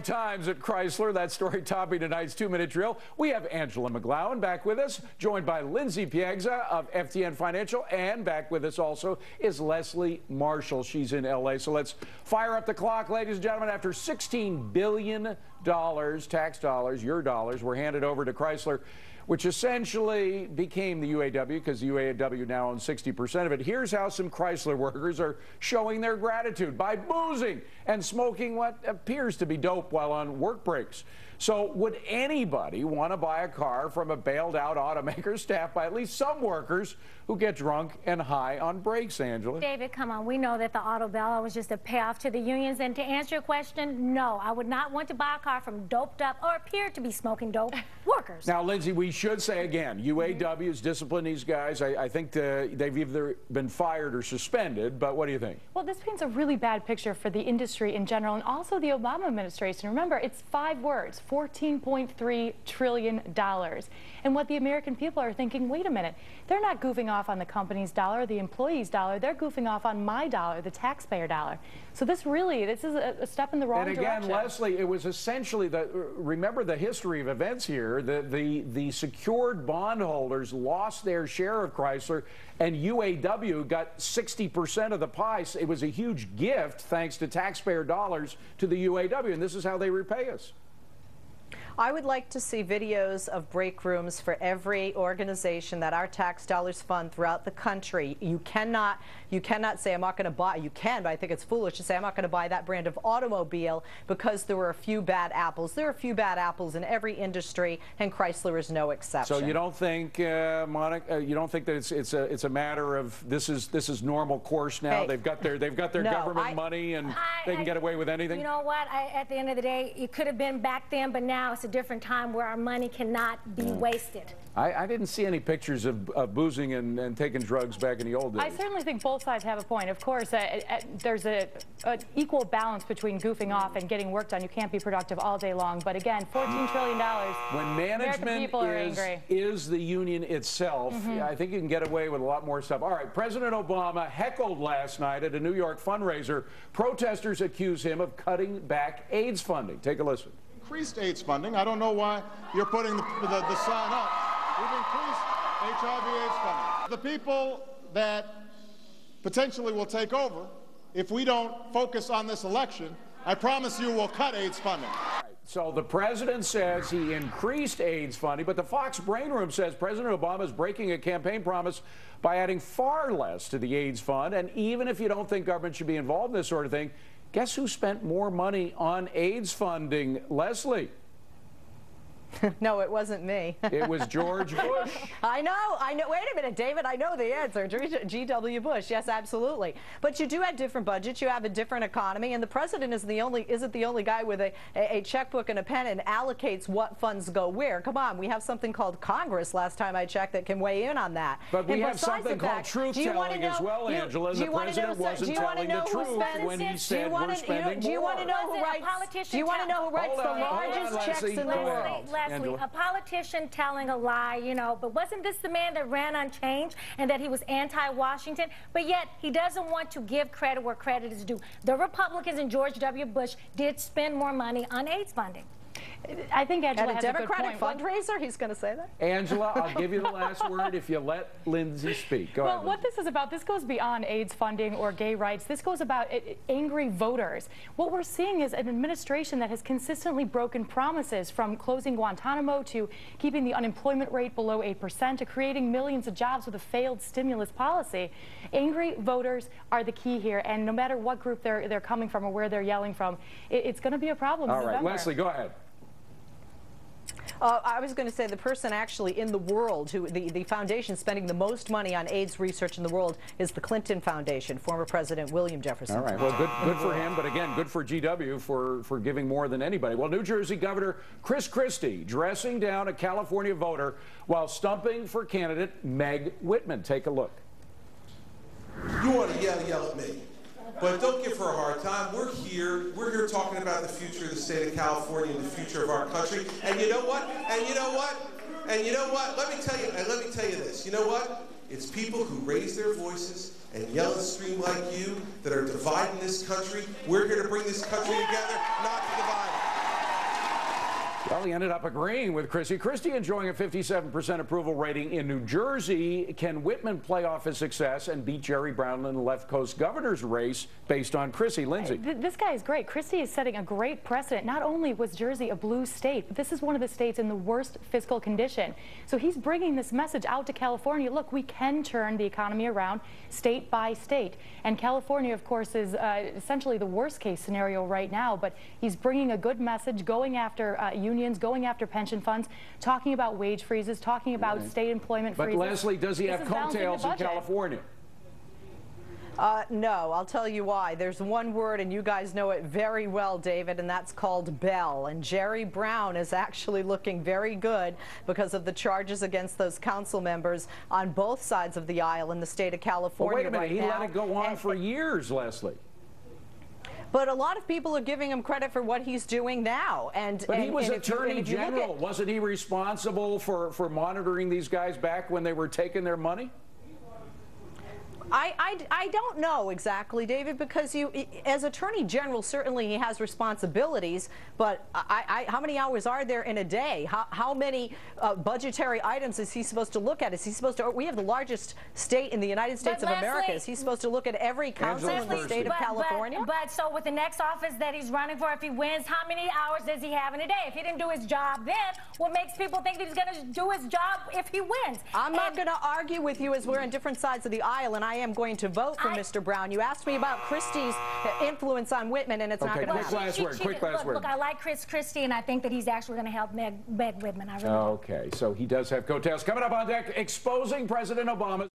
Trying times at Chrysler. That story topping tonight's 2-minute drill. We have Angela McGlowan back with us, joined by Lindsay Piegza of FTN Financial, and back with us also is Leslie Marshall. She's in L.A. So let's fire up the clock, ladies and gentlemen. After $16 billion, tax dollars, your dollars, were handed over to Chrysler, which essentially became the UAW because the UAW now owns 60% of it. Here's how some Chrysler workers are showing their gratitude by boozing and smoking what appears to be dope while on work breaks. So would anybody want to buy a car from a bailed-out automaker staffed by at least some workers who get drunk and high on breaks, Angela? David, come on. We know that the auto bailout was just a payoff to the unions. And to answer your question, no, I would not want to buy a car from doped-up or appear to be smoking dope workers. Now, Lindsay, we should say again, UAW has disciplined these guys. I think they've either been fired or suspended, but what do you think? Well, this paints a really bad picture for the industry in general and also the Obama administration. Remember, it's 5 words, $14.3 trillion. And what the American people are thinking, wait a minute, they're not goofing off on the company's dollar, the employee's dollar, they're goofing off on my dollar, the taxpayer dollar. So this is a step in the wrong direction. And again, Leslie, it was essentially remember the history of events here. The secured bondholders lost their share of Chrysler, and UAW got 60% of the pie. It was a huge gift, thanks to taxpayer dollars, to the UAW, and this is how they repay us. I would like to see videos of break rooms for every organization that our tax dollars fund throughout the country. You cannot say I'm not going to buy. You can, but I think it's foolish to say I'm not going to buy that brand of automobile because there were a few bad apples. There are a few bad apples in every industry, and Chrysler is no exception. So you don't think, Monica, you don't think that it's a matter of this is normal course now? Hey, they've got their government money and they can get away with anything. You know what? At the end of the day, it could have been back then, but now it's a different time where our money cannot be wasted. I didn't see any pictures of boozing and taking drugs back in the old days. I certainly think both sides have a point. Of course, there's an equal balance between goofing off and getting work done. You can't be productive all day long. But again, $14 trillion. When management is the union itself, I think you can get away with a lot more stuff. All right, President Obama heckled last night at a New York fundraiser. Protesters accuse him of cutting back AIDS funding. Take a listen. Increased AIDS funding. I don't know why you're putting the sign up. We've increased HIV/AIDS funding. The people that potentially will take over, if we don't focus on this election, I promise you we'll cut AIDS funding. So the president says he increased AIDS funding, but the Fox Brain Room says President Obama is breaking a campaign promise by adding far less to the AIDS fund. And even if you don't think government should be involved in this sort of thing, guess who spent more money on AIDS funding? Leslie. No, it wasn't me. It was George Bush. I know. Wait a minute, David. I know the answer. G.W. Bush. Yes, absolutely. But you do have different budgets. You have a different economy, and the president isn't the only guy with a checkbook and a pen and allocates what funds go where. Come on, we have something called Congress. Last time I checked, that can weigh in on that. But we have something called truth-telling as well, Angela. And the president wasn't telling the truth when he said we're spending more. Do you want to know who writes? Do you want to know who writes the largest checks in the world? Leslie, a politician telling a lie, you know, but wasn't this the man that ran on change and that he was anti-Washington? But yet he doesn't want to give credit where credit is due. The Republicans and George W. Bush did spend more money on AIDS funding. I think Angela has a Democratic fundraiser, he's going to say that? Angela, I'll give you the last word if you let Lindsay speak. Go ahead, Lindsay. What this is about, this goes beyond AIDS funding or gay rights. This goes about angry voters. What we're seeing is an administration that has consistently broken promises, from closing Guantanamo to keeping the unemployment rate below 8% to creating millions of jobs with a failed stimulus policy. Angry voters are the key here, and no matter what group they're coming from or where they're yelling from, it's going to be a problem in November. All right, Leslie, go ahead. I was going to say the person actually in the world, the foundation spending the most money on AIDS research in the world, is the Clinton Foundation, former President William Jefferson. All right, well, good for him, but again, good for GW for giving more than anybody. Well, New Jersey Governor Christie dressing down a California voter while stumping for candidate Meg Whitman. Take a look. You want to yell at me. But don't give her a hard time. We're here talking about the future of the state of California and the future of our country. And you know what? And you know what? And you know what? Let me tell you this. You know what? It's people who raise their voices and yell and scream like you that are dividing this country. We're here to bring this country together, not to divide it. Well, he ended up agreeing with Christie. Christie enjoying a 57% approval rating in New Jersey. Can Whitman play off his success and beat Jerry Brown in the left coast governor's race based on Christie? Lindsay. This guy is great. Christie is setting a great precedent. Not only was Jersey a blue state, but this is one of the states in the worst fiscal condition. So he's bringing this message out to California. Look, we can turn the economy around state by state. And California, of course, is essentially the worst case scenario right now. But he's bringing a good message, going after unions, going after pension funds, talking about wage freezes, talking about state employment freezes. But Leslie, does he have coattails in California? No, I'll tell you why. There's one word, and you guys know it very well, David, and that's called Bell. And Jerry Brown is actually looking very good because of the charges against those council members on both sides of the aisle in the state of California. Well, wait a minute, he let it go on for years, Leslie. But a lot of people are giving him credit for what he's doing now. But he was Attorney General. Wasn't he responsible for monitoring these guys back when they were taking their money? I don't know exactly, David, because as Attorney General, certainly he has responsibilities, but how many hours are there in a day? How many budgetary items is he supposed to look at? Is he supposed to, we have the largest state in the United States of America. Is he supposed to look at every council in the state of California? But so with the next office that he's running for, if he wins, how many hours does he have in a day? If he didn't do his job then, what makes people think that he's going to do his job if he wins? I'm not going to argue with you as we're on different sides of the aisle, and I am going to vote for Mr. Brown. You asked me about Christie's influence on Whitman, and it's not going to happen. Quick last word. Look, I like Christie, and I think that he's actually going to help Meg Whitman. I really do. Okay, so he does have coattails. Coming up on deck, exposing President Obama.